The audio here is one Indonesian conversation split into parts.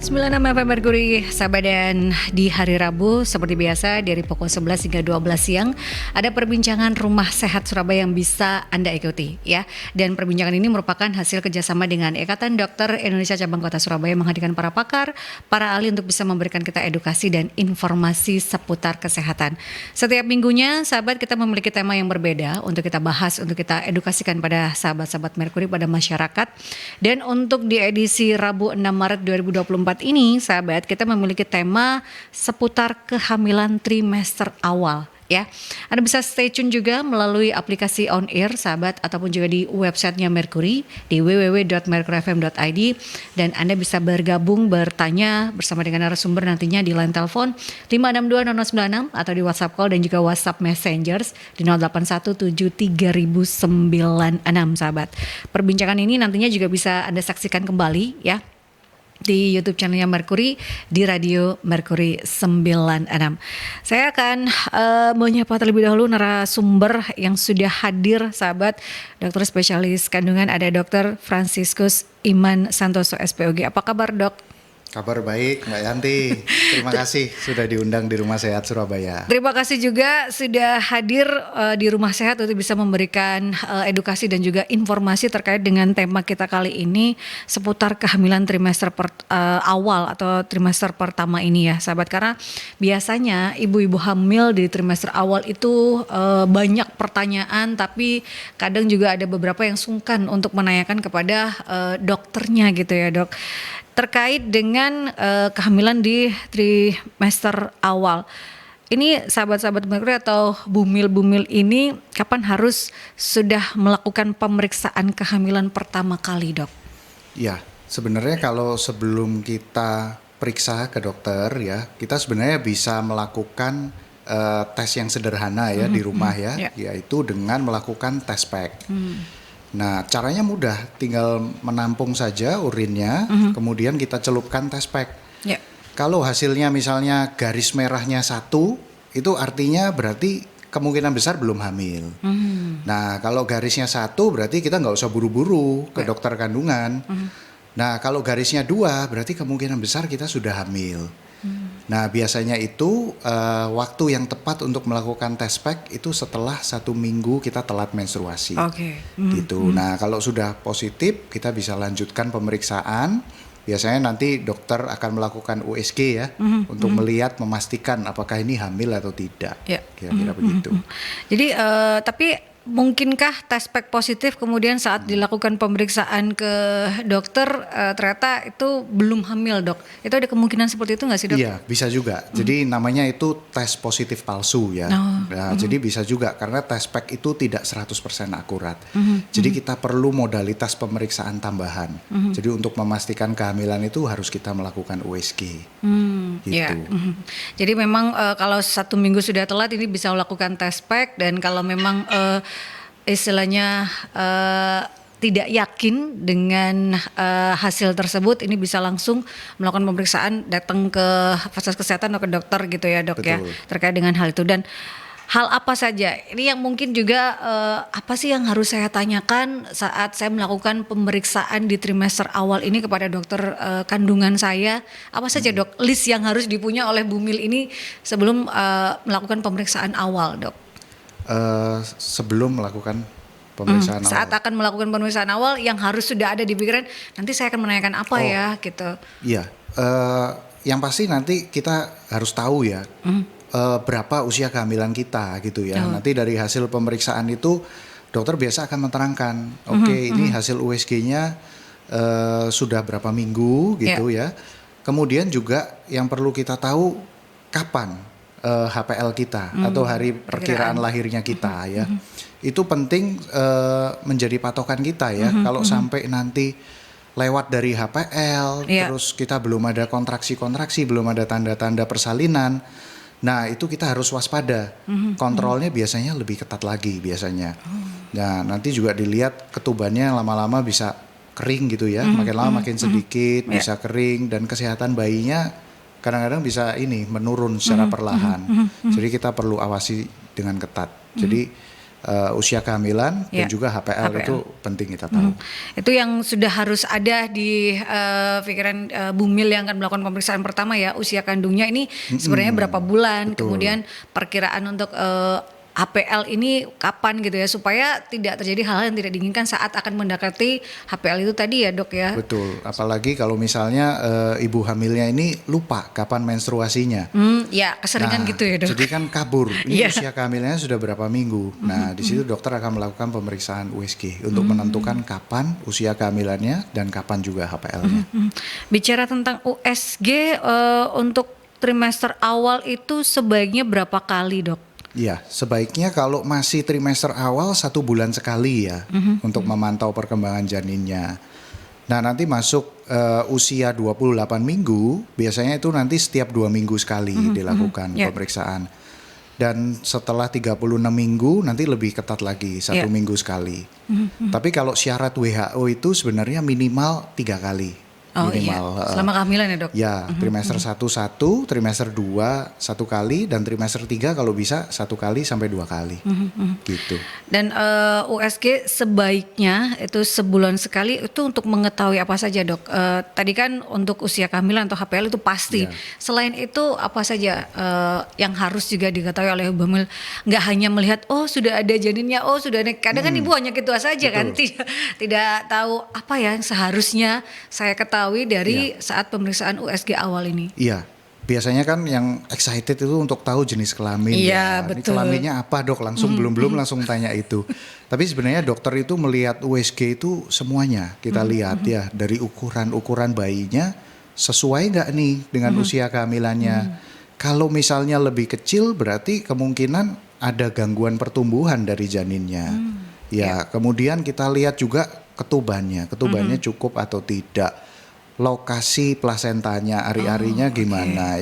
96 FM Merkuri, sahabat, dan di hari Rabu seperti biasa dari pukul 11 hingga 12 siang ada perbincangan Rumah Sehat Surabaya yang bisa Anda ikuti ya. Dan perbincangan ini merupakan hasil kerjasama dengan Ikatan Dokter Indonesia Cabang Kota Surabaya menghadirkan para pakar, para ahli untuk bisa memberikan kita edukasi dan informasi seputar kesehatan. Setiap minggunya sahabat kita memiliki tema yang berbeda untuk kita bahas, untuk kita edukasikan pada sahabat-sahabat Merkuri, pada masyarakat. Dan untuk di edisi Rabu 6 Maret 2024 ini sahabat kita memiliki tema seputar kehamilan trimester awal ya. Anda bisa stay tune juga melalui aplikasi on air sahabat ataupun juga di websitenya Merkuri di www.merkurifm.id, dan Anda bisa bergabung bertanya bersama dengan narasumber nantinya di line telepon 5620096 atau di WhatsApp call dan juga WhatsApp Messengers di 0817300906 sahabat. Perbincangan ini nantinya juga bisa Anda saksikan kembali ya di YouTube channelnya Merkuri di Radio Merkuri 96. Saya akan menyapa terlebih dahulu narasumber yang sudah hadir sahabat, dokter spesialis kandungan, ada Dr. Franciscus Iman Santoso SPOG. Apa kabar dok? Kabar baik Mbak Yanti, terima kasih sudah diundang di Rumah Sehat Surabaya. Terima kasih juga sudah hadir di Rumah Sehat untuk bisa memberikan edukasi dan juga informasi terkait dengan tema kita kali ini seputar kehamilan trimester awal atau trimester pertama ini ya sahabat. Karena biasanya ibu-ibu hamil di trimester awal itu banyak pertanyaan, tapi kadang juga ada beberapa yang sungkan untuk menanyakan kepada dokternya gitu ya dok, terkait dengan kehamilan di trimester awal. Ini sahabat-sahabat Merkuri atau bumil-bumil ini kapan harus sudah melakukan pemeriksaan kehamilan pertama kali dok? Ya, sebenarnya kalau sebelum kita periksa ke dokter ya, kita sebenarnya bisa melakukan tes yang sederhana ya di rumah ya, yaitu dengan melakukan tes pack. Nah, caranya mudah, tinggal menampung saja urinnya, kemudian kita celupkan test pack. Yeah. Kalau hasilnya misalnya garis merahnya 1, itu artinya berarti kemungkinan besar belum hamil. Nah, kalau garisnya 1 berarti kita nggak usah buru-buru ke dokter kandungan. Nah, kalau garisnya 2 berarti kemungkinan besar kita sudah hamil. Nah, biasanya itu waktu yang tepat untuk melakukan test pack itu setelah 1 minggu kita telat menstruasi. Gitu. Nah, kalau sudah positif kita bisa lanjutkan pemeriksaan. Biasanya nanti dokter akan melakukan USG ya untuk melihat, memastikan apakah ini hamil atau tidak. Kira-kira begitu. Jadi tapi mungkinkah test pack positif kemudian saat dilakukan pemeriksaan ke dokter ternyata itu belum hamil dok? Itu ada kemungkinan seperti itu nggak sih dok? Iya, bisa juga. Jadi namanya itu tes positif palsu ya. Jadi bisa juga karena test pack itu tidak 100% akurat. Jadi kita perlu modalitas pemeriksaan tambahan. Jadi untuk memastikan kehamilan itu harus kita melakukan USG. Gitu. Jadi memang kalau 1 minggu sudah telat ini bisa melakukan test pack, dan kalau memang istilahnya tidak yakin dengan hasil tersebut, ini bisa langsung melakukan pemeriksaan, datang ke fasilitas kesehatan atau ke dokter gitu ya dok. Betul. Ya terkait dengan hal itu. Dan hal apa saja ini yang mungkin juga apa sih yang harus saya tanyakan saat saya melakukan pemeriksaan di trimester awal ini kepada dokter kandungan saya? Apa saja dok list yang harus dipunya oleh bumil ini sebelum melakukan pemeriksaan awal dok? Sebelum melakukan pemeriksaan awal. Saat akan melakukan pemeriksaan awal yang harus sudah ada di pikiran, nanti saya akan menanyakan apa ya gitu. Iya, yang pasti nanti kita harus tahu ya berapa usia kehamilan kita gitu ya. Nanti dari hasil pemeriksaan itu dokter biasa akan menerangkan, ini hasil USG-nya sudah berapa minggu gitu ya. Kemudian juga yang perlu kita tahu kapan HPL kita atau hari perkiraan lahirnya kita ya. Itu penting menjadi patokan kita ya. Kalau sampai nanti lewat dari HPL terus kita belum ada kontraksi-kontraksi, belum ada tanda-tanda persalinan, nah itu kita harus waspada. Kontrolnya biasanya lebih ketat lagi biasanya. Nah, nanti juga dilihat ketubannya lama-lama bisa kering gitu ya. Makin lama makin sedikit bisa kering, dan kesehatan bayinya kadang-kadang bisa menurun secara perlahan. Jadi kita perlu awasi dengan ketat. Jadi usia kehamilan dan juga HPL itu penting kita tahu. Itu yang sudah harus ada di pikiran Bu Mil yang akan melakukan pemeriksaan pertama ya, usia kandungnya ini sebenarnya berapa bulan, kemudian perkiraan untuk HPL ini kapan gitu ya, supaya tidak terjadi hal-hal yang tidak diinginkan saat akan mendekati HPL itu tadi ya dok ya. Betul, apalagi kalau misalnya ibu hamilnya ini lupa kapan menstruasinya. Ya keseringan gitu ya dok. Jadi kan kabur, ini usia kehamilannya sudah berapa minggu. Nah di situ dokter akan melakukan pemeriksaan USG untuk menentukan kapan usia kehamilannya dan kapan juga HPL-nya. Bicara tentang USG untuk trimester awal itu sebaiknya berapa kali dok? Ya, sebaiknya kalau masih trimester awal 1 bulan sekali ya untuk memantau perkembangan janinnya. Nah nanti masuk usia 28 minggu, biasanya itu nanti setiap 2 minggu sekali dilakukan pemeriksaan. Dan setelah 36 minggu nanti lebih ketat lagi, 1 minggu sekali. Tapi kalau syarat WHO itu sebenarnya minimal 3 kali. Minimal, selama kehamilan ya dok? Ya, trimester 1 1, trimester 2 1 kali, dan trimester 3 kalau bisa 1 kali sampai 2 kali. Gitu. Dan USG sebaiknya itu sebulan sekali itu untuk mengetahui apa saja dok? Tadi kan untuk usia kehamilan atau HPL itu pasti. Selain itu apa saja yang harus juga diketahui oleh Ibu Hamil? Nggak hanya melihat oh sudah ada janinnya, oh sudah ada. Kadang kan ibu hanya gitu saja kan, tidak tahu apa yang seharusnya saya ketahui dari saat pemeriksaan USG awal ini. Iya, biasanya kan yang excited itu untuk tahu jenis kelamin. Iya, Ini betul. kelaminnya apa dok? Langsung belum langsung tanya itu. Tapi sebenarnya dokter itu melihat USG itu semuanya kita lihat ya, dari ukuran bayinya sesuai nggak nih dengan usia kehamilannya. Kalau misalnya lebih kecil berarti kemungkinan ada gangguan pertumbuhan dari janinnya. Kemudian kita lihat juga ketubannya cukup atau tidak. Lokasi plasentanya, ari-arinya gimana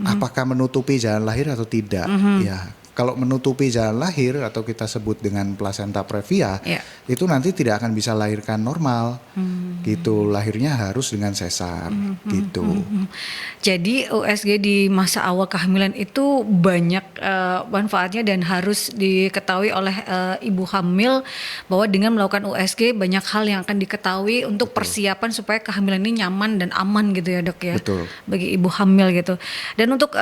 apakah menutupi jalan lahir atau tidak. Ya, kalau menutupi jalan lahir atau kita sebut dengan plasenta previa, itu nanti tidak akan bisa lahirkan normal. Gitu, lahirnya harus dengan sesar gitu. Jadi USG di masa awal kehamilan itu banyak manfaatnya dan harus diketahui oleh ibu hamil bahwa dengan melakukan USG banyak hal yang akan diketahui untuk persiapan supaya kehamilan ini nyaman dan aman gitu ya dok ya. Betul. Bagi ibu hamil gitu. Dan untuk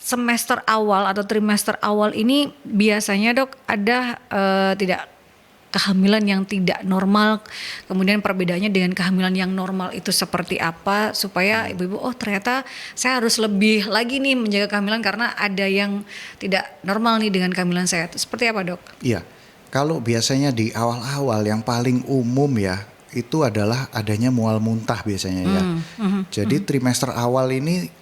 semester awal atau trimester awal ini biasanya dok ada tidak kehamilan yang tidak normal, kemudian perbedaannya dengan kehamilan yang normal itu seperti apa supaya ibu-ibu oh ternyata saya harus lebih lagi nih menjaga kehamilan karena ada yang tidak normal nih dengan kehamilan saya. Seperti apa dok? Iya, kalau biasanya di awal-awal yang paling umum ya itu adalah adanya mual muntah biasanya ya. Jadi trimester awal ini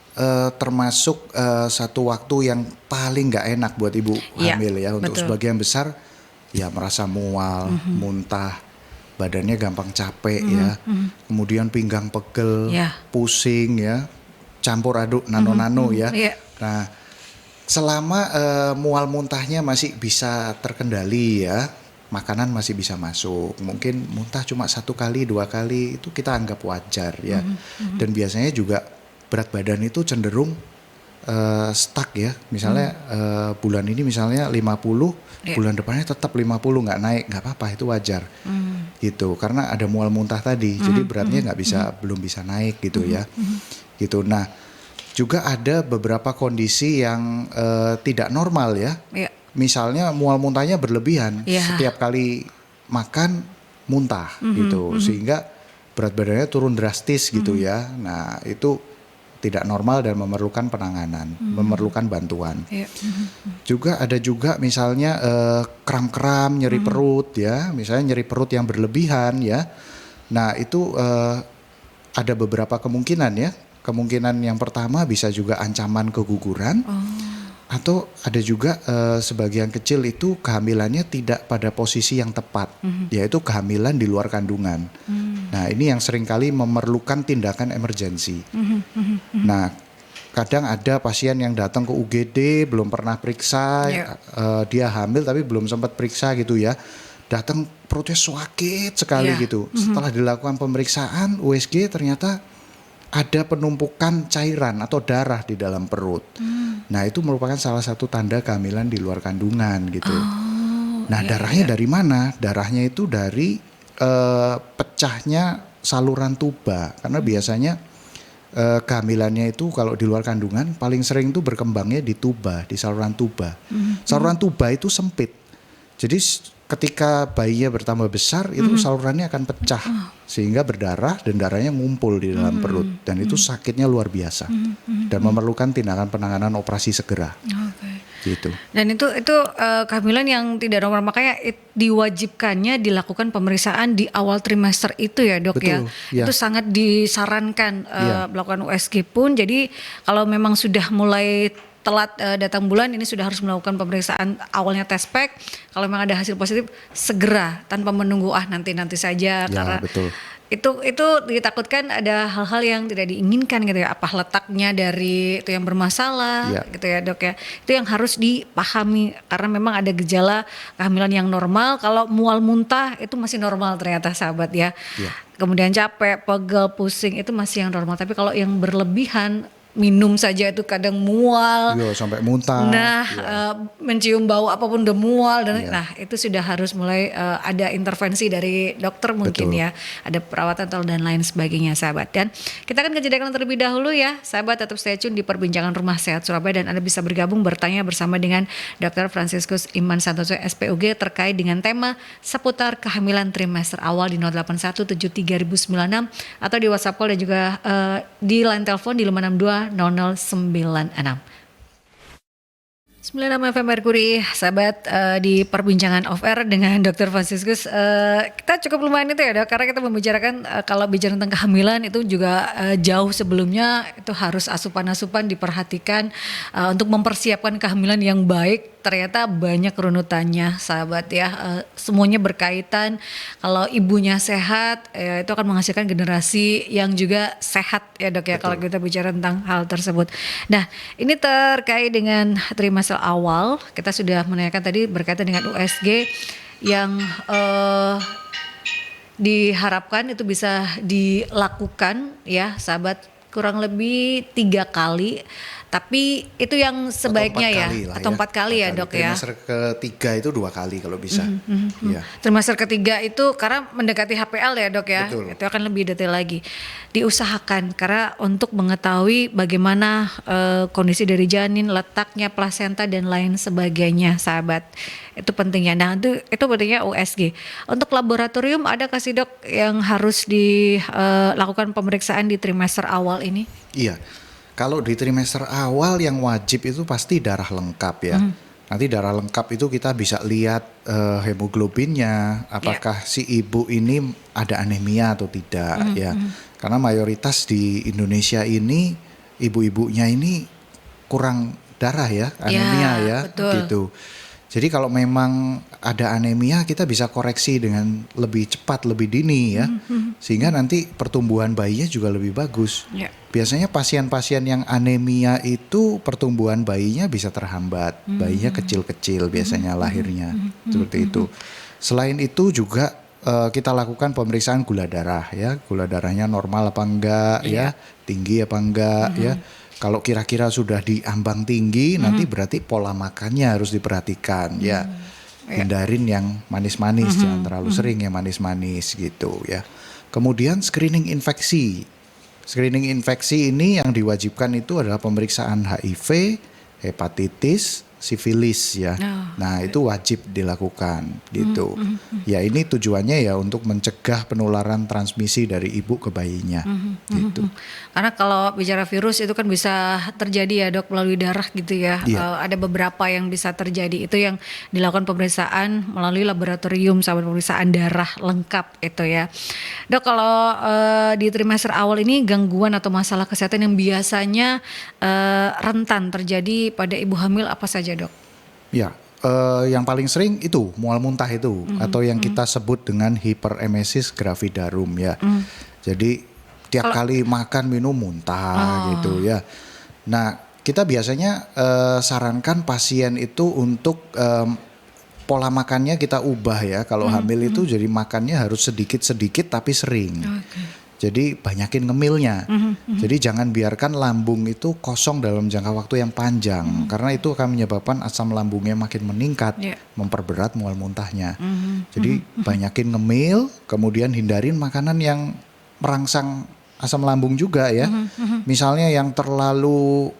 termasuk satu waktu yang paling nggak enak buat ibu hamil ya. Untuk sebagian besar ya merasa mual, muntah, badannya gampang capek ya, kemudian pinggang pegel, pusing ya, campur aduk nano-nano ya. Nah selama mual muntahnya masih bisa terkendali ya, makanan masih bisa masuk, mungkin muntah cuma 1 kali 2 kali itu kita anggap wajar ya. Dan biasanya juga berat badan itu cenderung stuck ya, misalnya bulan ini misalnya 50, bulan depannya tetap 50 nggak naik, nggak apa-apa, itu wajar gitu, karena ada mual muntah tadi, jadi beratnya belum bisa naik gitu ya, gitu. Nah juga ada beberapa kondisi yang tidak normal ya, misalnya mual muntahnya berlebihan, setiap kali makan muntah gitu, sehingga berat badannya turun drastis gitu ya. Nah itu tidak normal dan memerlukan penanganan, memerlukan bantuan. Juga ada misalnya kram-kram, nyeri perut ya, misalnya nyeri perut yang berlebihan ya. Nah itu ada beberapa kemungkinan ya. Kemungkinan yang pertama bisa juga ancaman keguguran, atau ada juga sebagian kecil itu kehamilannya tidak pada posisi yang tepat, yaitu kehamilan di luar kandungan. Nah ini yang seringkali memerlukan tindakan emergensi. Nah kadang ada pasien yang datang ke UGD belum pernah periksa, dia hamil tapi belum sempat periksa gitu ya, datang perutnya sakit sekali gitu. Setelah dilakukan pemeriksaan USG ternyata ada penumpukan cairan atau darah di dalam perut. Nah itu merupakan salah satu tanda kehamilan di luar kandungan gitu. Nah, darahnya dari mana? Darahnya itu dari pecahnya saluran tuba. Karena biasanya kehamilannya itu kalau di luar kandungan paling sering itu berkembangnya di tuba, di saluran tuba. Saluran tuba itu sempit. Jadi ketika bayinya bertambah besar itu salurannya akan pecah sehingga berdarah dan darahnya ngumpul di dalam perut dan itu sakitnya luar biasa dan memerlukan tindakan penanganan operasi segera. Gitu. Dan itu kehamilan yang tidak normal, makanya diwajibkannya dilakukan pemeriksaan di awal trimester itu ya dok. Betul, ya. Itu sangat disarankan melakukan USG pun. Jadi kalau memang sudah mulai telat datang bulan ini sudah harus melakukan pemeriksaan awalnya tes pack. Kalau memang ada hasil positif segera tanpa menunggu nanti saja karena betul. itu ditakutkan ada hal-hal yang tidak diinginkan gitu ya, apa letaknya dari itu yang bermasalah gitu ya dok ya. Itu yang harus dipahami karena memang ada gejala kehamilan yang normal, kalau mual muntah itu masih normal ternyata sahabat ya. Kemudian capek, pegel, pusing itu masih yang normal, tapi kalau yang berlebihan minum saja itu kadang mual, sampai muntah. Nah, mencium bau apapun udah mual dan nah itu sudah harus mulai ada intervensi dari dokter mungkin. Betul. Ya, ada perawatan dan lain sebagainya sahabat. Dan kita akan kejadian terlebih dahulu ya sahabat, tetap stay tune di perbincangan Rumah Sehat Surabaya dan Anda bisa bergabung bertanya bersama dengan Dr. Franciscus Iman Santoso SPOG terkait dengan tema seputar kehamilan trimester awal di 08173096 atau di WhatsApp call dan juga di line telepon di 562 0096. 96 FM Mercury, sahabat, di perbincangan off air dengan Dr. Franciscus. Kita cukup lumayan itu ya dok, karena kita membicarakan kalau bicara tentang kehamilan itu juga jauh sebelumnya itu harus asupan-asupan diperhatikan untuk mempersiapkan kehamilan yang baik. Ternyata banyak runutannya sahabat ya, semuanya berkaitan. Kalau ibunya sehat itu akan menghasilkan generasi yang juga sehat ya dok ya. Betul. Kalau kita bicara tentang hal tersebut. Nah ini terkait dengan trimester awal, kita sudah menanyakan tadi berkaitan dengan USG yang diharapkan itu bisa dilakukan ya sahabat kurang lebih 3 kali. Tapi itu yang sebaiknya atau 4 kali ya dok ya. Trimester ketiga itu 2 kali kalau bisa. Trimester ketiga itu karena mendekati HPL ya dok ya. Betul. Itu akan lebih detail lagi. Diusahakan karena untuk mengetahui bagaimana kondisi dari janin, letaknya plasenta dan lain sebagainya sahabat. Itu pentingnya. Nah itu pentingnya USG. Untuk laboratorium ada kasih dok yang harus dilakukan pemeriksaan di trimester awal ini? Iya. Kalau di trimester awal yang wajib itu pasti darah lengkap ya. Nanti darah lengkap itu kita bisa lihat hemoglobinnya, apakah si ibu ini ada anemia atau tidak ya. Karena mayoritas di Indonesia ini ibu-ibunya ini kurang darah ya, anemia ya gitu. Jadi kalau memang ada anemia kita bisa koreksi dengan lebih cepat, lebih dini ya. Sehingga nanti pertumbuhan bayinya juga lebih bagus. Biasanya pasien-pasien yang anemia itu pertumbuhan bayinya bisa terhambat. Bayinya kecil-kecil biasanya lahirnya. Seperti itu. Selain itu juga kita lakukan pemeriksaan gula darah ya. Gula darahnya normal apa enggak ya, tinggi apa enggak ya. Kalau kira-kira sudah di ambang tinggi, nanti berarti pola makannya harus diperhatikan ya. Hindarin yang manis-manis, jangan terlalu sering yang manis-manis gitu ya. Kemudian screening infeksi. Screening infeksi ini yang diwajibkan itu adalah pemeriksaan HIV, hepatitis, sifilis ya. Nah itu wajib dilakukan gitu. Ya ini tujuannya ya untuk mencegah penularan transmisi dari ibu ke bayinya gitu. Karena kalau bicara virus itu kan bisa terjadi ya dok melalui darah gitu ya. Ada beberapa yang bisa terjadi, itu yang dilakukan pemeriksaan melalui laboratorium sama pemeriksaan darah lengkap itu ya. Dok kalau di trimester awal ini gangguan atau masalah kesehatan yang biasanya rentan terjadi pada ibu hamil apa saja dok? Ya, yang paling sering itu mual muntah itu atau yang kita sebut dengan hiperemesis gravidarum ya. Jadi tiap kali makan minum muntah gitu ya. Nah kita biasanya sarankan pasien itu untuk pola makannya kita ubah ya. Kalau hamil itu jadi makannya harus sedikit-sedikit tapi sering. Jadi banyakin ngemilnya. Jadi jangan biarkan lambung itu kosong dalam jangka waktu yang panjang, karena itu akan menyebabkan asam lambungnya makin meningkat, memperberat mual muntahnya. Jadi banyakin ngemil, kemudian hindarin makanan yang merangsang asam lambung juga ya. Misalnya yang terlalu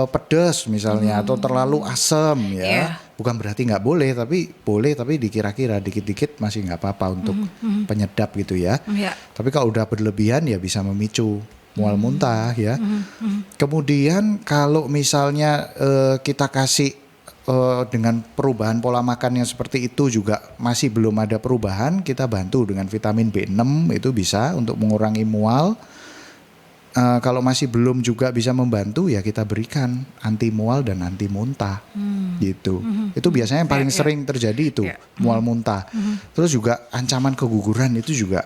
pedas misalnya, atau terlalu asam ya. Bukan berarti nggak boleh, tapi boleh, tapi dikira-kira dikit-dikit masih nggak apa-apa untuk penyedap gitu ya. Tapi kalau udah berlebihan ya bisa memicu mual muntah ya. Kemudian kalau misalnya kita kasih dengan perubahan pola makan yang seperti itu juga masih belum ada perubahan, kita bantu dengan vitamin B6, itu bisa untuk mengurangi mual. Kalau masih belum juga bisa membantu, ya kita berikan anti mual dan anti muntah gitu. Itu biasanya yang paling sering terjadi itu mual muntah. Terus juga ancaman keguguran itu juga,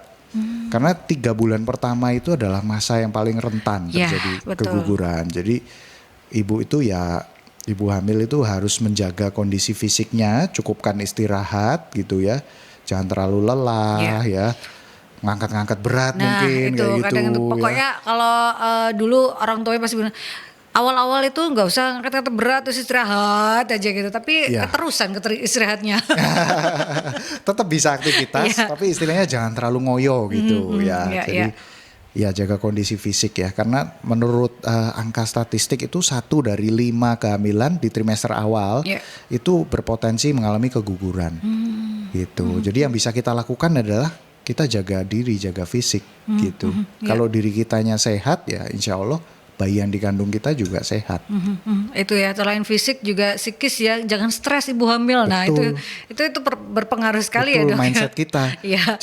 karena 3 bulan pertama itu adalah masa yang paling rentan terjadi keguguran. Jadi ibu hamil itu harus menjaga kondisi fisiknya, cukupkan istirahat gitu ya, jangan terlalu lelah ya. Ngangkat-ngangkat berat mungkin itu, kayak kadang gitu. Itu pokoknya kalau dulu orang tuanya pasti bilang awal-awal itu nggak usah ngangkat-ngangkat berat, terus istirahat aja gitu. Tapi keterusan istirahatnya. Tetap bisa aktivitas, tapi istilahnya jangan terlalu ngoyo gitu Jadi ya jaga kondisi fisik ya, karena menurut angka statistik itu 1 dari 5 kehamilan di trimester awal itu berpotensi mengalami keguguran gitu. Jadi yang bisa kita lakukan adalah kita jaga diri, jaga fisik gitu. Kalau diri kitanya sehat ya insya Allah bayi yang dikandung kita juga sehat. Itu ya, selain fisik juga psikis ya, jangan stres ibu hamil. Betul. Nah itu berpengaruh sekali. Betul, ya dok. Mindset kita.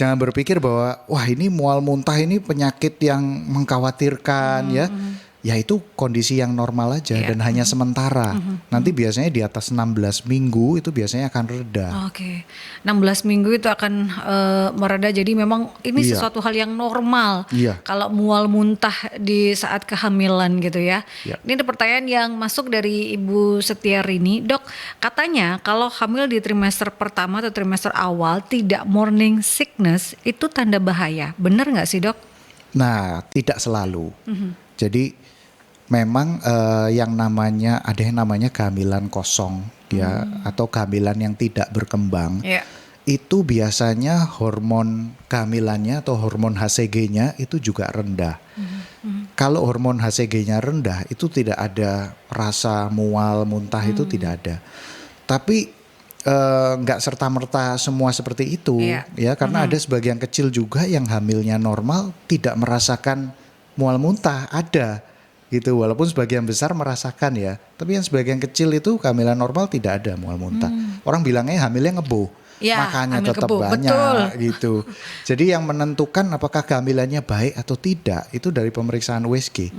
Jangan berpikir bahwa wah ini mual muntah ini penyakit yang mengkhawatirkan ya. Ya itu kondisi yang normal aja dan hanya sementara. Nanti biasanya di atas 16 minggu itu biasanya akan reda. 16 minggu itu akan mereda. Jadi memang ini sesuatu hal yang normal. Kalau mual muntah di saat kehamilan gitu ya. Ini ada pertanyaan yang masuk dari Ibu Setiarini. Dok, katanya kalau hamil di trimester pertama atau trimester awal tidak morning sickness itu tanda bahaya. Benar nggak sih dok? Nah, tidak selalu. Jadi memang ada yang namanya kehamilan kosong ya, atau kehamilan yang tidak berkembang. Itu biasanya hormon kehamilannya atau hormon HCG-nya itu juga rendah. Kalau hormon HCG-nya rendah itu tidak ada rasa mual muntah, itu tidak ada. Tapi nggak serta-merta semua seperti itu ya, karena ada sebagian kecil juga yang hamilnya normal tidak merasakan mual muntah, ada gitu, walaupun sebagian besar merasakan ya, tapi yang sebagian kecil itu kehamilan normal tidak ada mual muntah. Orang bilangnya hamilnya ngebo, makanya tetap banyak gitu. Jadi yang menentukan apakah kehamilannya baik atau tidak itu dari pemeriksaan USG.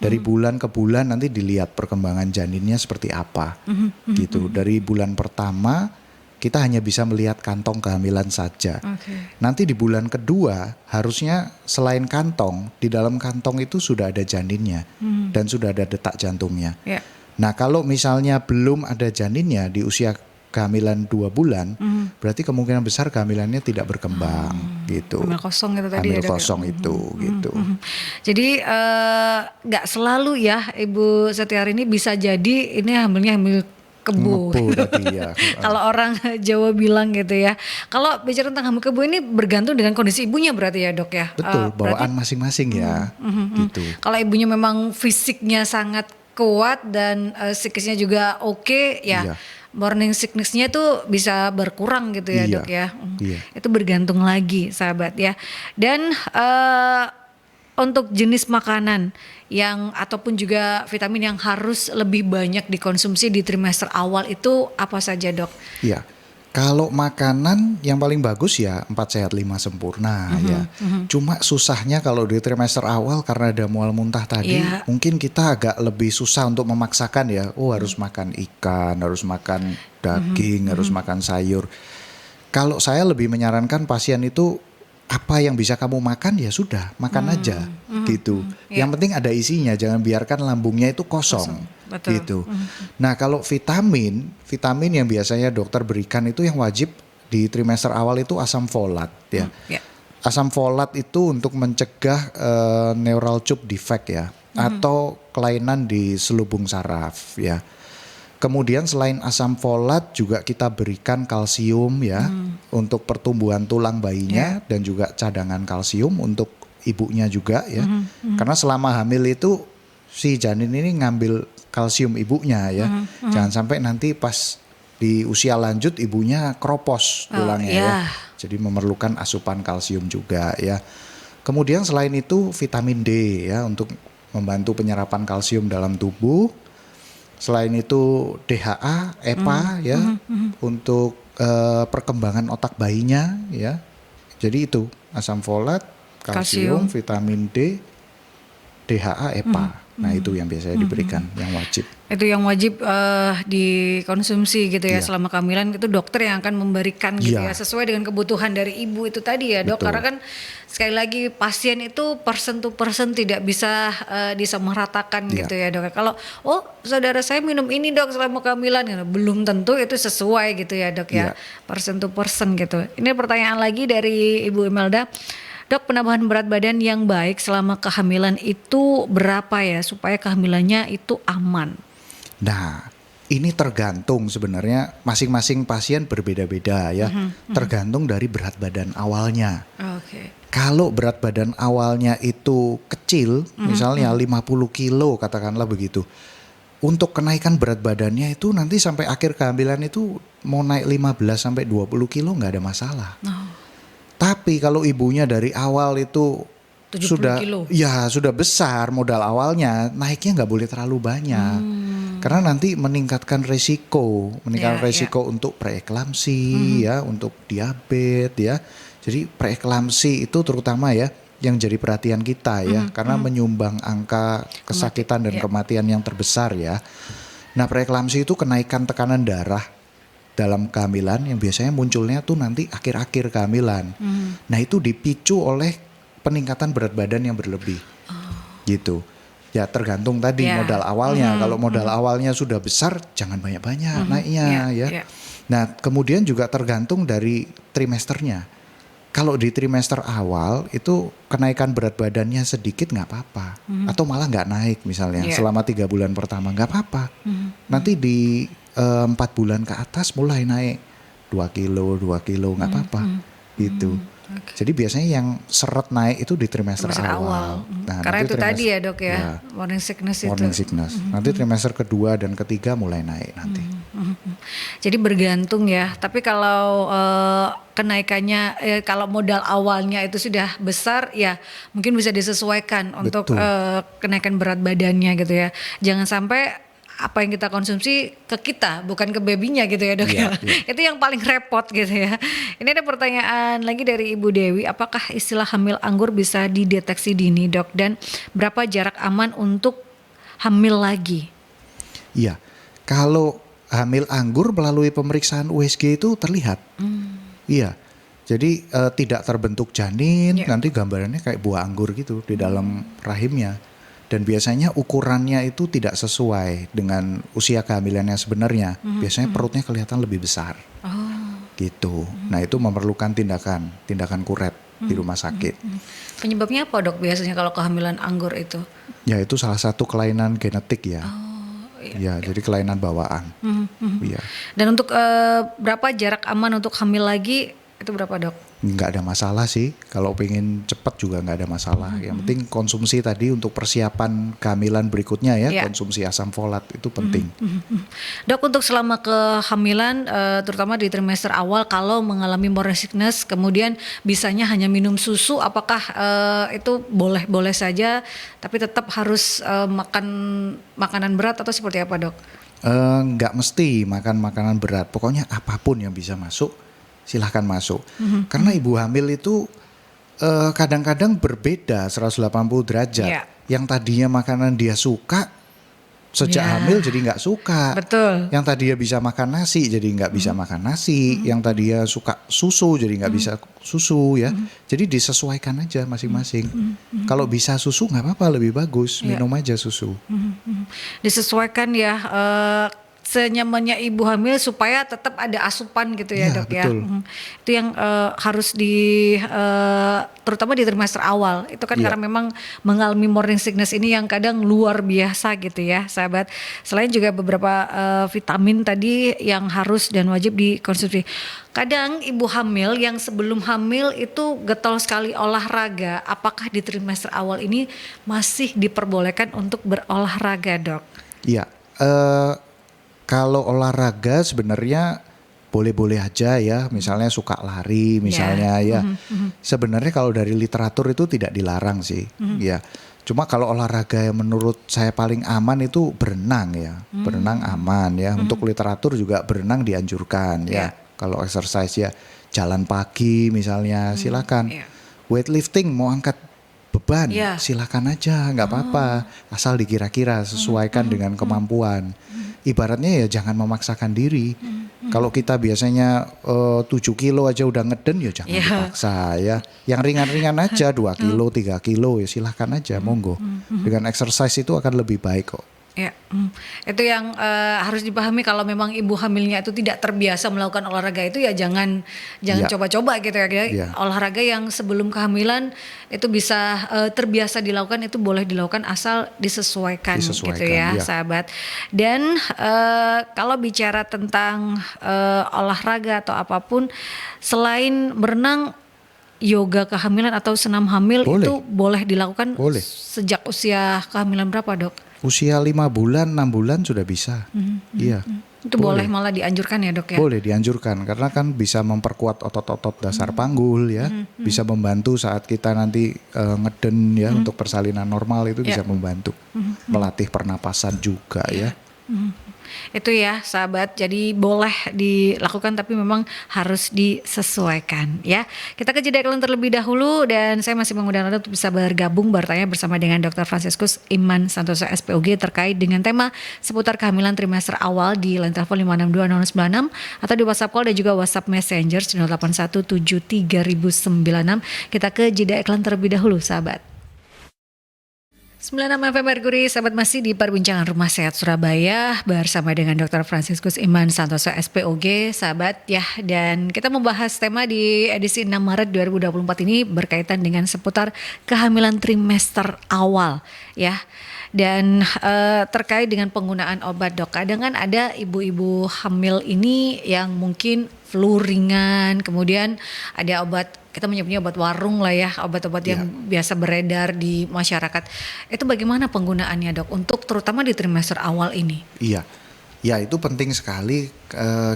Dari bulan ke bulan nanti dilihat perkembangan janinnya seperti apa gitu. Dari bulan pertama kita hanya bisa melihat kantong kehamilan saja. Nanti di bulan kedua harusnya selain kantong, di dalam kantong itu sudah ada janinnya dan sudah ada detak jantungnya. Nah kalau misalnya belum ada janinnya di usia kehamilan 2 bulan, berarti kemungkinan besar kehamilannya tidak berkembang gitu. Hamil kosong itu tadi. Hamil kosong itu gitu. Jadi nggak selalu ya Ibu Setiarini, bisa jadi ini hamil kebu. Kalau orang Jawa bilang gitu ya. Kalau bicara tentang hamil kebu ini bergantung dengan kondisi ibunya berarti ya dok ya. Betul, bawaan masing-masing ya. Gitu. Kalau ibunya memang fisiknya sangat kuat dan psikisnya juga oke, ya morning sickness-nya tuh bisa berkurang gitu ya dok ya. Itu bergantung lagi sahabat ya. Dan untuk jenis makanan yang ataupun juga vitamin yang harus lebih banyak dikonsumsi di trimester awal itu apa saja dok? Iya, kalau makanan yang paling bagus ya 4 sehat 5 sempurna ya. Cuma susahnya kalau di trimester awal karena ada mual muntah tadi, mungkin kita agak lebih susah untuk memaksakan ya. Oh harus makan ikan, harus makan daging, harus makan sayur. Kalau saya lebih menyarankan pasien itu apa yang bisa kamu makan ya sudah makan aja gitu. Yang penting ada isinya, jangan biarkan lambungnya itu kosong. Gitu. Nah kalau vitamin yang biasanya dokter berikan itu yang wajib di trimester awal itu asam folat ya. Asam folat itu untuk mencegah neural tube defect ya, atau kelainan di selubung saraf ya. Kemudian selain asam folat juga kita berikan kalsium ya, untuk pertumbuhan tulang bayinya dan juga cadangan kalsium untuk ibunya juga ya. Karena selama hamil itu si janin ini ngambil kalsium ibunya ya. Jangan sampai nanti pas di usia lanjut ibunya keropos tulangnya ya. Jadi memerlukan asupan kalsium juga ya. Kemudian selain itu vitamin D ya, untuk membantu penyerapan kalsium dalam tubuh. Selain itu DHA, EPA ya, untuk perkembangan otak bayinya ya. Jadi itu asam folat, kalsium, vitamin D, DHA, EPA. Nah itu yang biasanya diberikan, yang wajib. Itu yang wajib dikonsumsi gitu ya selama kehamilan, itu dokter yang akan memberikan gitu ya, sesuai dengan kebutuhan dari ibu itu tadi ya dok. Betul. Karena kan sekali lagi pasien itu person to person tidak bisa disamaratakan gitu ya dok. Kalau saudara saya minum ini dok selama kehamilan, belum tentu itu sesuai gitu ya dok ya, person to person gitu. Ini pertanyaan lagi dari Ibu Imelda. Dok, penambahan berat badan yang baik selama kehamilan itu berapa ya supaya kehamilannya itu aman? Nah, ini tergantung sebenarnya, masing-masing pasien berbeda-beda ya. Tergantung dari berat badan awalnya. Kalau berat badan awalnya itu kecil, misalnya 50 kilo katakanlah begitu. Untuk kenaikan berat badannya itu nanti sampai akhir kehamilan itu mau naik 15 sampai 20 kilo nggak ada masalah. Tapi kalau ibunya dari awal itu sudah kilo. Ya sudah besar modal awalnya, naiknya nggak boleh terlalu banyak. Karena nanti meningkatkan resiko untuk preeklamsi ya, untuk diabetes ya. Jadi preeklamsi itu terutama ya yang jadi perhatian kita ya, karena menyumbang angka kesakitan dan kematian yang terbesar ya. Nah, preeklamsi itu kenaikan tekanan darah dalam kehamilan yang biasanya munculnya tuh nanti akhir-akhir kehamilan. Nah itu dipicu oleh peningkatan berat badan yang berlebih. Gitu. Ya tergantung tadi modal awalnya. Kalau modal awalnya sudah besar, jangan banyak-banyak naiknya ya. Nah kemudian juga tergantung dari trimesternya. Kalau di trimester awal itu kenaikan berat badannya sedikit nggak apa-apa. Atau malah nggak naik misalnya selama 3 bulan pertama nggak apa-apa. Nanti di 4 bulan ke atas mulai naik 2 kilo nggak apa-apa gitu. Jadi biasanya yang seret naik itu di trimester awal. Nah, karena itu tadi ya dok ya, morning sickness itu. Morning sickness. Nanti trimester kedua dan ketiga mulai naik nanti. Jadi bergantung ya. Tapi kalau kenaikannya, kalau modal awalnya itu sudah besar ya mungkin bisa disesuaikan untuk kenaikan berat badannya gitu ya. Jangan sampai apa yang kita konsumsi ke kita, bukan ke babynya gitu ya dok ya. Itu yang paling repot gitu ya. Ini ada pertanyaan lagi dari Ibu Dewi, apakah istilah hamil anggur bisa dideteksi dini dok? Dan berapa jarak aman untuk hamil lagi? Iya, kalau hamil anggur melalui pemeriksaan USG itu terlihat. Iya, jadi tidak terbentuk janin, nanti gambarannya kayak buah anggur gitu di dalam rahimnya. Dan biasanya ukurannya itu tidak sesuai dengan usia kehamilannya sebenarnya. Biasanya perutnya kelihatan lebih besar. Gitu. Nah itu memerlukan tindakan kuret di rumah sakit. Penyebabnya apa dok biasanya kalau kehamilan anggur itu? Ya itu salah satu kelainan genetik ya. Jadi kelainan bawaan. Iya. Dan untuk berapa jarak aman untuk hamil lagi itu berapa dok? Nggak ada masalah sih, kalau pengen cepat juga nggak ada masalah. Yang penting konsumsi tadi untuk persiapan kehamilan berikutnya ya, konsumsi asam folat itu penting. Dok, untuk selama kehamilan terutama di trimester awal kalau mengalami morning sickness kemudian bisanya hanya minum susu, apakah itu boleh saja tapi tetap harus makan makanan berat atau seperti apa dok? Nggak mesti makan makanan berat, pokoknya apapun yang bisa masuk silahkan masuk. Karena ibu hamil itu kadang-kadang berbeda 180 derajat. Yang tadinya makanan dia suka sejak hamil jadi nggak suka. Betul. Yang tadinya bisa makan nasi jadi nggak bisa makan nasi. Yang tadinya suka susu jadi nggak bisa susu ya. Jadi disesuaikan aja masing-masing. Kalau bisa susu nggak apa-apa, lebih bagus minum aja susu. Disesuaikan ya. senyamannya ibu hamil supaya tetap ada asupan gitu ya, Dok ya. Betul. Itu yang harus terutama di trimester awal. Itu kan karena memang mengalami morning sickness ini yang kadang luar biasa gitu ya, sahabat. Selain juga beberapa vitamin tadi yang harus dan wajib dikonsumsi. Kadang ibu hamil yang sebelum hamil itu getol sekali olahraga. Apakah di trimester awal ini masih diperbolehkan untuk berolahraga, Dok? Iya, kalau olahraga sebenarnya boleh-boleh aja ya, misalnya suka lari misalnya ya. Sebenarnya kalau dari literatur itu tidak dilarang sih, ya. Cuma kalau olahraga yang menurut saya paling aman itu berenang ya, berenang aman ya. Untuk literatur juga berenang dianjurkan ya. Kalau exercise ya jalan pagi misalnya silakan. Weightlifting mau angkat beban silakan aja, nggak apa-apa, asal dikira-kira sesuaikan dengan kemampuan. Ibaratnya ya jangan memaksakan diri. Kalau kita biasanya 7 kilo aja udah ngeden ya jangan dipaksa ya. Yang ringan-ringan aja 2 kilo, 3 kilo ya silahkan aja monggo. Dengan exercise itu akan lebih baik kok. Ya, itu yang harus dipahami kalau memang ibu hamilnya itu tidak terbiasa melakukan olahraga itu ya jangan coba-coba gitu ya. Olahraga yang sebelum kehamilan itu bisa terbiasa dilakukan, itu boleh dilakukan asal disesuaikan gitu ya, sahabat. Dan kalau bicara tentang olahraga atau apapun selain berenang, yoga kehamilan atau senam hamil itu boleh dilakukan sejak usia kehamilan berapa, Dok? Usia 5 bulan, 6 bulan sudah bisa. Iya. Itu boleh malah dianjurkan ya, Dok ya? Boleh dianjurkan karena kan bisa memperkuat otot-otot dasar panggul ya. Bisa membantu saat kita nanti ngeden ya untuk persalinan normal itu bisa membantu. Melatih pernapasan juga ya. Itu ya, sahabat. Jadi boleh dilakukan tapi memang harus disesuaikan ya. Kita ke jeda iklan terlebih dahulu dan saya masih mengundang Anda untuk bisa bergabung bertanya bersama dengan Dr. Fransiskus Iman Santoso SPOG terkait dengan tema seputar kehamilan trimester awal di line telepon 5620096 atau di WhatsApp call dan juga WhatsApp Messenger 08173096. Kita ke jeda iklan terlebih dahulu, sahabat. 96 FM Merkuri, sahabat, masih di perbincangan Rumah Sehat Surabaya bersama dengan Dr. Fransiskus Iman Santoso SPOG, sahabat ya. Dan kita membahas tema di edisi 6 Maret 2024 ini berkaitan dengan seputar kehamilan trimester awal ya. Dan terkait dengan penggunaan obat, Dok. Kadang kan ada ibu-ibu hamil ini yang mungkin flu ringan, kemudian ada obat, kita menyebutnya obat warung lah ya, obat-obat yang biasa beredar di masyarakat. Itu bagaimana penggunaannya, Dok, untuk terutama di trimester awal ini? Iya, ya itu penting sekali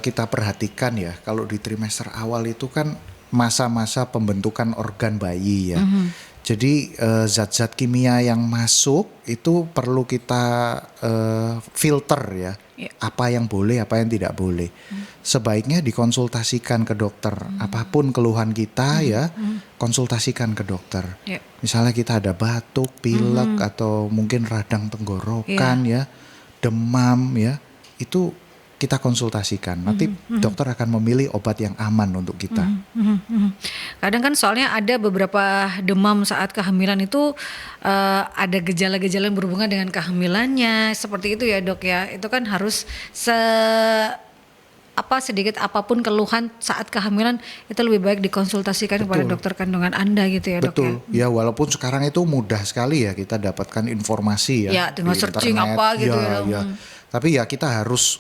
kita perhatikan ya. Kalau di trimester awal itu kan masa-masa pembentukan organ bayi ya. Jadi zat-zat kimia yang masuk itu perlu kita filter ya. Apa yang boleh, apa yang tidak boleh. Sebaiknya dikonsultasikan ke dokter. Apapun keluhan kita ya, konsultasikan ke dokter. Misalnya kita ada batuk, pilek atau mungkin radang tenggorokan ya, demam ya, itu kita konsultasikan. Nanti dokter akan memilih obat yang aman untuk kita. Kadang kan soalnya ada beberapa demam saat kehamilan itu ada gejala-gejala yang berhubungan dengan kehamilannya. Seperti itu ya, Dok ya. Itu kan harus sedikit apapun keluhan saat kehamilan itu lebih baik dikonsultasikan kepada dokter kandungan Anda gitu ya, Dok. Betul. Ya walaupun sekarang itu mudah sekali ya kita dapatkan informasi ya. Ya tinggal searching internet, apa gitu ya. Tapi ya kita harus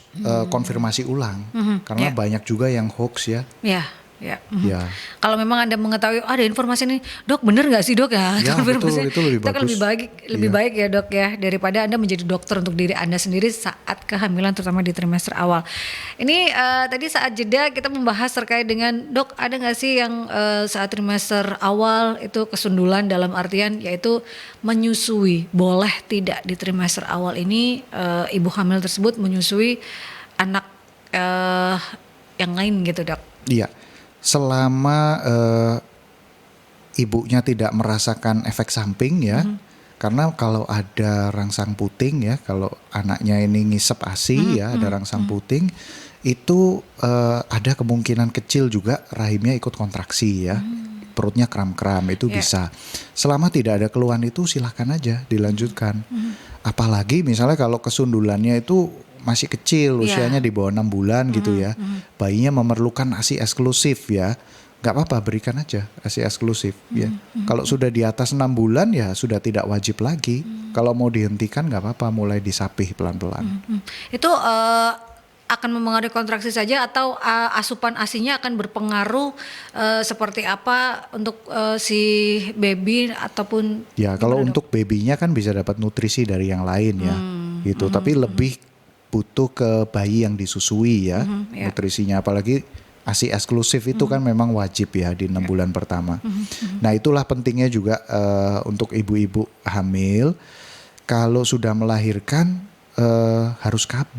konfirmasi ulang karena banyak juga yang hoax ya. Ya. Kalau memang Anda mengetahui ada informasi ini, Dok, bener nggak sih, Dok ya? Ya betul, itu lebih bagus. Lebih baik ya, Dok ya, daripada Anda menjadi dokter untuk diri Anda sendiri saat kehamilan terutama di trimester awal. Ini tadi saat jeda kita membahas terkait dengan, Dok, ada nggak sih yang saat trimester awal itu kesundulan dalam artian yaitu menyusui, boleh tidak di trimester awal ini ibu hamil tersebut menyusui anak yang lain gitu, Dok? Iya. Selama ibunya tidak merasakan efek samping ya, karena kalau ada rangsang puting ya, kalau anaknya ini ngisep ASI ya, ada rangsang puting, itu ada kemungkinan kecil juga rahimnya ikut kontraksi ya, perutnya kram-kram itu bisa. Selama tidak ada keluhan itu silahkan aja dilanjutkan. Apalagi misalnya kalau kesundulannya itu masih kecil, usianya di bawah 6 bulan gitu ya, bayinya memerlukan ASI eksklusif ya, nggak apa-apa, berikan aja ASI eksklusif ya. Kalau sudah di atas 6 bulan ya sudah tidak wajib lagi. Kalau mau dihentikan nggak apa-apa, mulai disapih pelan-pelan. Itu akan mempengaruhi kontraksi saja atau asupan ASINya akan berpengaruh seperti apa untuk si baby ataupun ya kalau untuk babynya kan bisa dapat nutrisi dari yang lain ya gitu, tapi lebih butuh ke bayi yang disusui ya nutrisinya, apalagi ASI eksklusif itu kan memang wajib ya di 6 bulan pertama. Nah itulah pentingnya juga untuk ibu-ibu hamil kalau sudah melahirkan harus KB.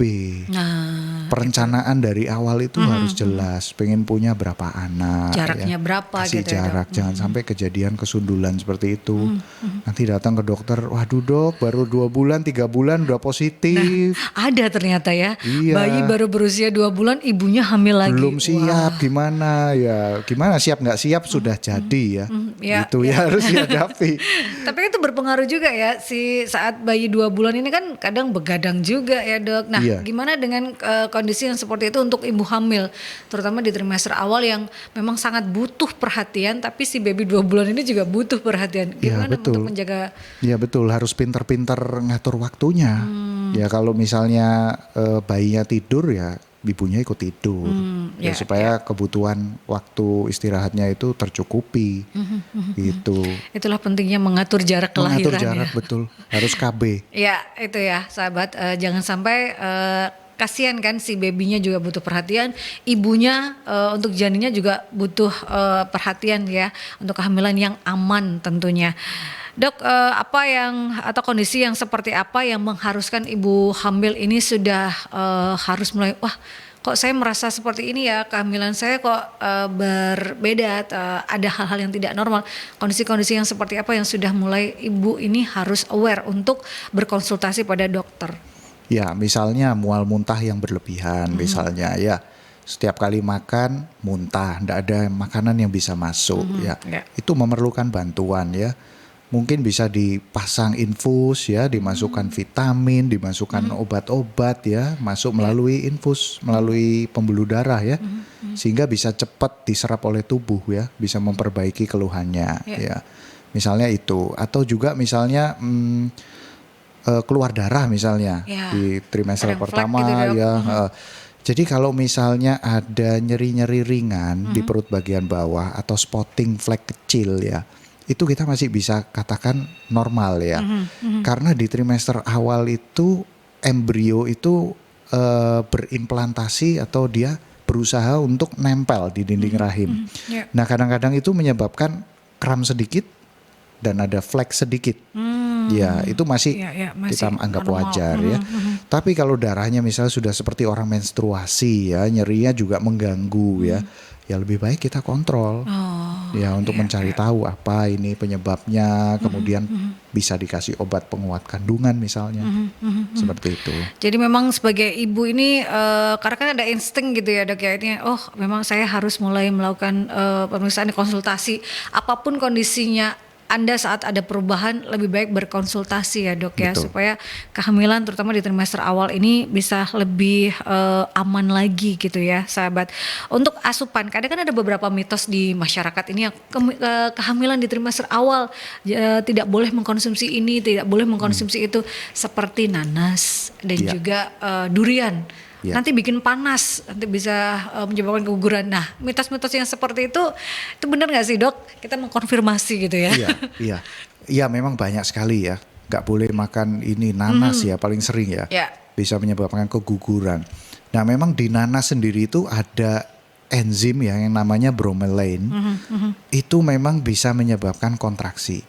Perencanaan dari awal itu harus jelas. Pengen punya berapa anak, jaraknya berapa kasih gitu jarak, ya, jangan sampai kejadian kesundulan seperti itu. Nanti datang ke dokter, waduh dok, baru 2 bulan, 3 bulan udah positif. Nah, ada ternyata ya, Iya. bayi baru berusia 2 bulan, ibunya hamil lagi. Belum siap, gimana ya? Gimana siap nggak siap sudah jadi ya. Itu ya harus dihadapi. Tapi itu berpengaruh juga ya, si saat bayi 2 bulan ini kan kadang begadang juga ya dok. Nah gimana dengan kondisi yang seperti itu untuk ibu hamil, terutama di trimester awal yang memang sangat butuh perhatian, tapi si baby 2 bulan ini juga butuh perhatian. Gimana untuk menjaga? Ya betul, harus pinter-pinter ngatur waktunya. Ya kalau misalnya bayinya tidur ya ibunya ikut tidur, supaya kebutuhan waktu istirahatnya itu tercukupi, gitu. Itulah pentingnya mengatur jarak kelahiran. Mengatur jarak betul, harus KB. Ya itu ya sahabat, jangan sampai kasihan kan si babynya juga butuh perhatian, ibunya untuk janinnya juga butuh perhatian ya, untuk kehamilan yang aman tentunya. Dok, apa yang atau kondisi yang seperti apa yang mengharuskan ibu hamil ini sudah harus mulai, wah kok saya merasa seperti ini ya, kehamilan saya kok berbeda, ada hal-hal yang tidak normal. Kondisi-kondisi yang seperti apa yang sudah mulai ibu ini harus aware untuk berkonsultasi pada dokter? Ya misalnya mual muntah yang berlebihan misalnya ya. Setiap kali makan muntah, tidak ada makanan yang bisa masuk ya. Itu memerlukan bantuan ya. Mungkin bisa dipasang infus ya, dimasukkan vitamin, dimasukkan obat-obat ya, masuk melalui infus, melalui pembuluh darah ya, sehingga bisa cepat diserap oleh tubuh ya, bisa memperbaiki keluhannya ya. Misalnya itu, atau juga misalnya keluar darah misalnya di trimester pertama gitu, ya. Jadi kalau misalnya ada nyeri-nyeri ringan di perut bagian bawah atau spotting flek kecil ya, itu kita masih bisa katakan normal ya. Karena di trimester awal itu embrio itu berimplantasi atau dia berusaha untuk nempel di dinding rahim. Nah kadang-kadang itu menyebabkan kram sedikit dan ada flek sedikit. Ya itu masih, masih kita anggap normal, wajar ya. Tapi kalau darahnya misalnya sudah seperti orang menstruasi ya, nyerinya juga mengganggu ya lebih baik kita kontrol ya untuk mencari tahu apa ini penyebabnya, kemudian bisa dikasih obat penguat kandungan misalnya, seperti itu. Jadi memang sebagai ibu ini karena kan ada insting gitu ya dok ya, ini memang saya harus mulai melakukan pemeriksaan konsultasi apapun kondisinya. Anda saat ada perubahan lebih baik berkonsultasi ya dok ya, supaya kehamilan terutama di trimester awal ini bisa lebih aman lagi gitu ya sahabat. Untuk asupan, kadang kan ada beberapa mitos di masyarakat ini yang kehamilan di trimester awal tidak boleh mengkonsumsi ini, tidak boleh mengkonsumsi itu, seperti nanas dan juga durian. Nanti bikin panas, nanti bisa menyebabkan keguguran. Nah, mitos-mitos yang seperti itu benar nggak sih dok? Kita mengkonfirmasi gitu ya. Iya, memang banyak sekali ya. Nggak boleh makan ini nanas ya, paling sering ya. Bisa menyebabkan keguguran. Nah, memang di nanas sendiri itu ada enzim ya yang namanya bromelain. Itu memang bisa menyebabkan kontraksi.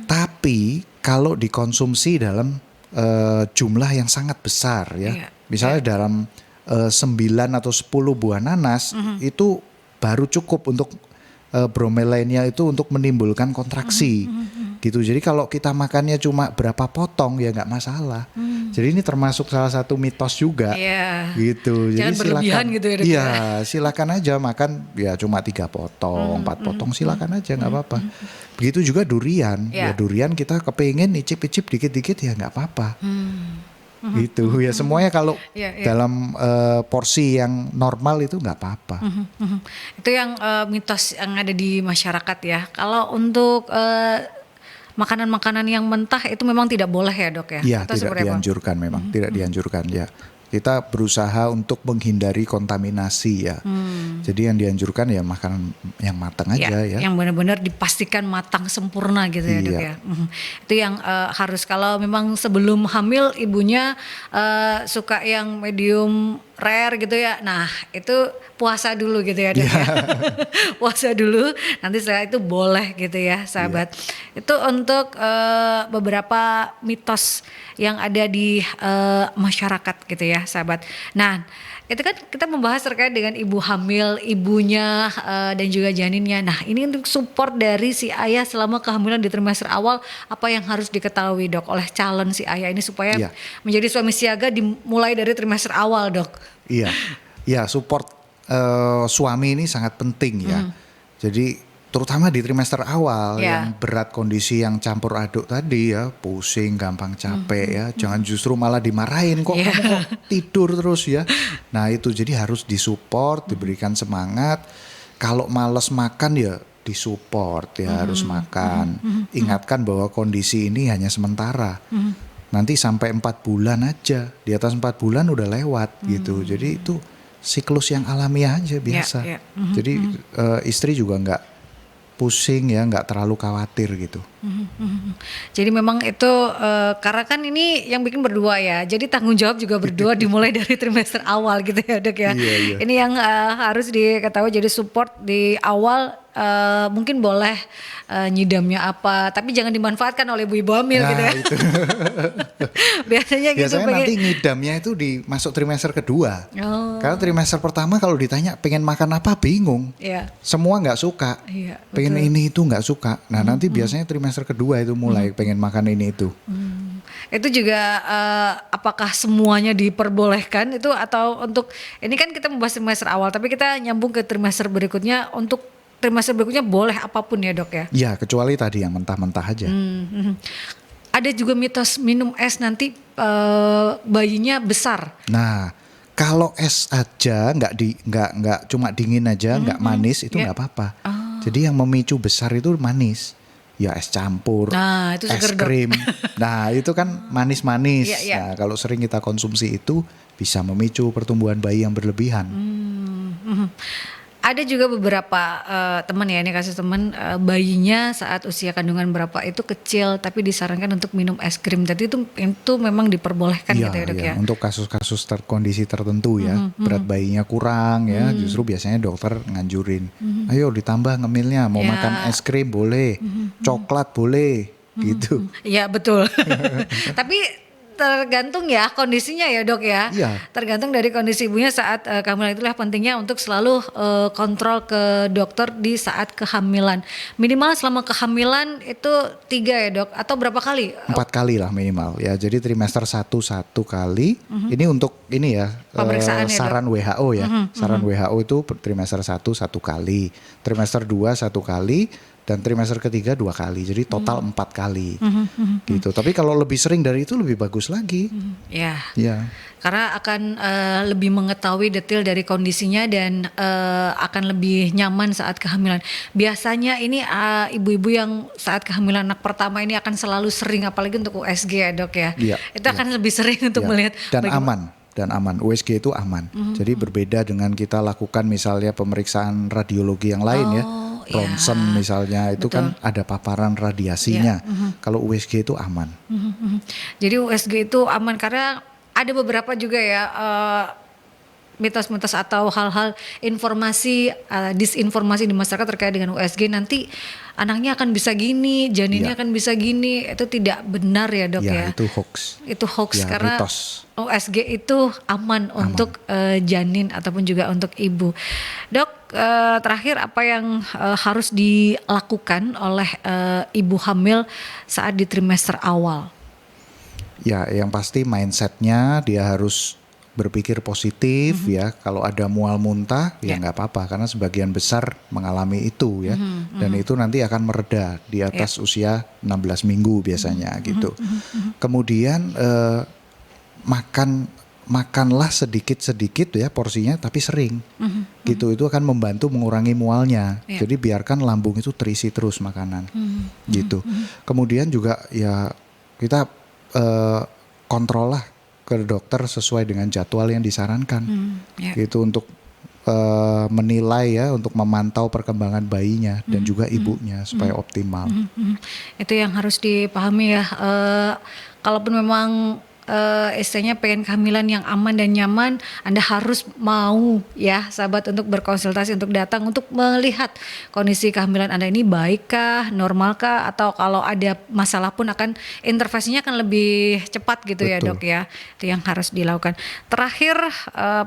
Tapi kalau dikonsumsi dalam jumlah yang sangat besar ya. Misalnya dalam 9 atau 10 buah nanas itu baru cukup untuk bromelainnya itu untuk menimbulkan kontraksi gitu. Jadi kalau kita makannya cuma berapa potong ya nggak masalah. Jadi ini termasuk salah satu mitos juga gitu. Jadi jangan berlebihan gitu ya dok. Iya, silakan aja makan ya cuma 3 potong, 4 potong silakan aja nggak apa-apa. Begitu juga durian. Ya durian kita kepengen icip-icip dikit-dikit ya nggak apa-apa. gitu ya. Semuanya kalau dalam porsi yang normal itu nggak apa-apa. Itu yang mitos yang ada di masyarakat ya. Kalau untuk makanan-makanan yang mentah itu memang tidak boleh ya dok ya? Iya, Atau tidak dianjurkan memang, tidak dianjurkan ya. Kita berusaha untuk menghindari kontaminasi ya. Jadi yang dianjurkan ya makanan yang matang aja ya. Yang benar-benar dipastikan matang sempurna gitu ya dok ya. Itu yang harus, kalau memang sebelum hamil ibunya suka yang medium rare gitu ya. Nah itu puasa dulu gitu ya dok ya. Puasa dulu, nanti setelah itu boleh gitu ya sahabat. Itu untuk beberapa mitos yang ada di masyarakat gitu ya sahabat. Nah itu kan kita membahas terkait dengan ibu hamil, ibunya dan juga janinnya. Nah ini untuk support dari si ayah selama kehamilan di trimester awal, apa yang harus diketahui dok oleh calon si ayah ini supaya menjadi suami siaga dimulai dari trimester awal dok? Iya, ya support suami ini sangat penting ya. Jadi terutama di trimester awal yang berat kondisi yang campur aduk tadi ya, pusing, gampang capek ya. Jangan justru malah dimarahin kok kamu kok tidur terus ya. Nah itu jadi harus disupport, diberikan semangat. Kalau males makan ya disupport ya, harus makan. Ingatkan bahwa kondisi ini hanya sementara. Nanti sampai 4 bulan aja, di atas 4 bulan udah lewat gitu. Jadi itu siklus yang alamiah aja biasa. Jadi istri juga nggak pusing ya, nggak terlalu khawatir gitu. Jadi memang itu karena kan ini yang bikin berdua ya, jadi tanggung jawab juga berdua dimulai dari trimester awal gitu ya dok ya. Ini yang harus diketahui, jadi support di awal. Mungkin boleh nyidamnya apa, tapi jangan dimanfaatkan oleh ibu-ibu hamil gitu ya. Itu. Biasanya gitu. Biasanya nanti ngidamnya itu di masuk trimester kedua. Karena trimester pertama kalau ditanya pengen makan apa bingung. Semua nggak suka. Pengen ini itu nggak suka. Nah nanti biasanya trimester kedua itu mulai pengen makan ini itu. Itu juga apakah semuanya diperbolehkan itu, atau untuk ini kan kita membahas trimester awal, tapi kita nyambung ke trimester berikutnya, untuk trimester berikutnya boleh apapun ya dok ya? Ya kecuali tadi yang mentah-mentah aja. Ada juga mitos minum es nanti bayinya besar. Nah kalau es aja nggak cuma dingin aja, nggak manis itu nggak apa-apa. Jadi yang memicu besar itu manis. Ya es campur, itu es krim. Nah itu kan manis-manis. Nah kalau sering kita konsumsi itu bisa memicu pertumbuhan bayi yang berlebihan. Ada juga beberapa teman ya, ini kasus teman bayinya saat usia kandungan berapa itu kecil, tapi disarankan untuk minum es krim. Tadi itu memang diperbolehkan gitu ya dok ya? Untuk kasus-kasus kondisi tertentu ya, berat bayinya kurang ya, justru biasanya dokter nganjurin, ayo ditambah ngemilnya, mau makan es krim boleh, coklat boleh, gitu. Iya betul. Tapi tergantung ya kondisinya ya dok ya. Tergantung dari kondisi ibunya saat kehamilan. Itulah pentingnya untuk selalu kontrol ke dokter di saat kehamilan. Minimal selama kehamilan itu 3 ya dok, atau berapa kali? 4 kali lah minimal ya. Jadi trimester 1 kali. Ini untuk ini ya, saran WHO ya. Saran WHO itu trimester 1 kali, trimester 2 1 kali, dan trimester ketiga 2 kali, jadi total 4 kali gitu. Tapi kalau lebih sering dari itu lebih bagus lagi. Ya. Karena akan lebih mengetahui detail dari kondisinya dan akan lebih nyaman saat kehamilan. Biasanya ini ibu-ibu yang saat kehamilan anak pertama ini akan selalu sering, apalagi untuk USG ya dok ya. Itu akan lebih sering untuk melihat. Dan aman. USG itu aman. Jadi berbeda dengan kita lakukan misalnya pemeriksaan radiologi yang lain ya. Ronsen misalnya itu kan ada paparan radiasinya. Kalau USG itu aman. Jadi USG itu aman karena ada beberapa juga ya mitos-mitos atau hal-hal informasi disinformasi di masyarakat terkait dengan USG. Nanti anaknya akan bisa gini, janinnya akan bisa gini. Itu tidak benar ya dok ya? Itu hoax. Itu hoax karena mitos. USG itu aman. Untuk janin ataupun juga untuk ibu. Dok, terakhir apa yang harus dilakukan oleh ibu hamil saat di trimester awal? Ya yang pasti mindsetnya dia harus berpikir positif ya. Kalau ada mual muntah ya nggak apa-apa, karena sebagian besar mengalami itu ya. Dan itu nanti akan mereda di atas usia 16 minggu biasanya gitu. Kemudian makanlah sedikit-sedikit ya porsinya tapi sering. Gitu itu akan membantu mengurangi mualnya. Jadi biarkan lambung itu terisi terus makanan. Gitu. Kemudian juga ya kita kontrol lah ke dokter sesuai dengan jadwal yang disarankan. Gitu untuk menilai ya, untuk memantau perkembangan bayinya dan juga ibunya supaya optimal. Itu yang harus dipahami ya. Kalaupun memang istilahnya pengen kehamilan yang aman dan nyaman, Anda harus mau ya sahabat untuk berkonsultasi, untuk datang untuk melihat kondisi kehamilan Anda ini baikkah, normalkah, atau kalau ada masalah pun akan intervensinya akan lebih cepat gitu. Betul. Ya dok ya, itu yang harus dilakukan. Terakhir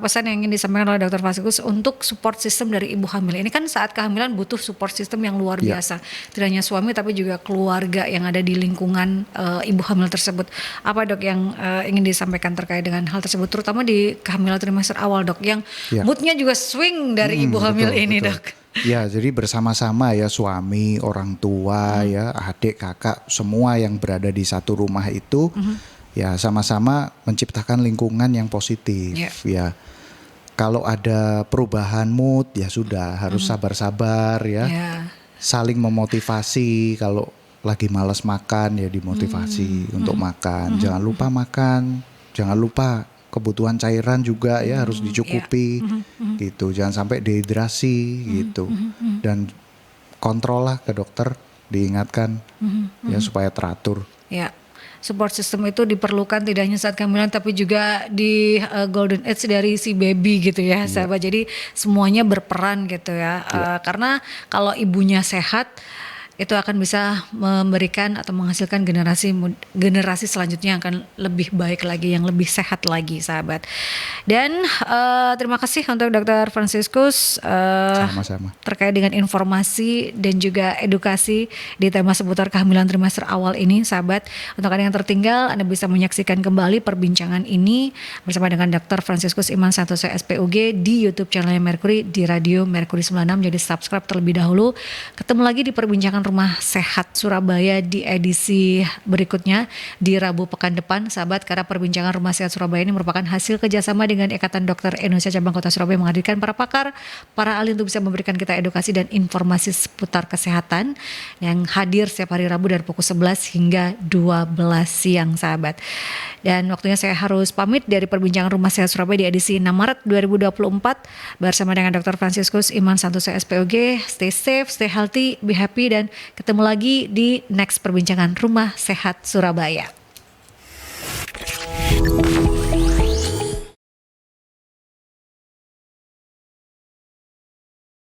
pesan yang ingin disampaikan oleh Dr. Franciscus untuk support system dari ibu hamil ini kan saat kehamilan butuh support system yang luar biasa, tidak hanya suami tapi juga keluarga yang ada di lingkungan ibu hamil tersebut. Apa dok yang ingin disampaikan terkait dengan hal tersebut, terutama di kehamilan trimester awal dok, yang moodnya juga swing dari ibu hamil ini betul. Dok. Ya, jadi bersama-sama ya suami, orang tua ya, adik, kakak, semua yang berada di satu rumah itu ya sama-sama menciptakan lingkungan yang positif ya. Kalau ada perubahan mood ya sudah harus sabar-sabar ya. Saling memotivasi, kalau lagi malas makan ya dimotivasi untuk makan. Jangan lupa makan, jangan lupa kebutuhan cairan juga ya harus dicukupi gitu. Jangan sampai dehidrasi gitu. Dan kontrol lah ke dokter, diingatkan ya supaya teratur. Ya. Support system itu diperlukan tidak hanya saat kehamilan tapi juga di golden age dari si baby gitu ya sahabat. Jadi semuanya berperan gitu ya. Karena kalau ibunya sehat itu akan bisa memberikan atau menghasilkan generasi selanjutnya yang akan lebih baik lagi, yang lebih sehat lagi sahabat. Dan terima kasih untuk Dr. Franciscus sama-sama terkait dengan informasi dan juga edukasi di tema seputar kehamilan trimester awal ini sahabat. Untuk Anda yang tertinggal, Anda bisa menyaksikan kembali perbincangan ini bersama dengan Dr. Franciscus Iman Santoso SPOG di YouTube channelnya Mercury, di Radio Mercury 96. Jadi subscribe terlebih dahulu. Ketemu lagi di perbincangan Rumah Sehat Surabaya di edisi berikutnya di Rabu pekan depan sahabat, karena perbincangan Rumah Sehat Surabaya ini merupakan hasil kerjasama dengan Ikatan Dokter Indonesia Cabang Kota Surabaya, menghadirkan para pakar, para ahli untuk bisa memberikan kita edukasi dan informasi seputar kesehatan yang hadir setiap hari Rabu dari pukul 11 hingga 12 siang sahabat. Dan waktunya saya harus pamit dari perbincangan Rumah Sehat Surabaya di edisi 6 Maret 2024 bersama dengan Dr. Franciscus Iman Santoso SPOG. Stay safe, stay healthy, be happy, dan ketemu lagi di next perbincangan Rumah Sehat Surabaya.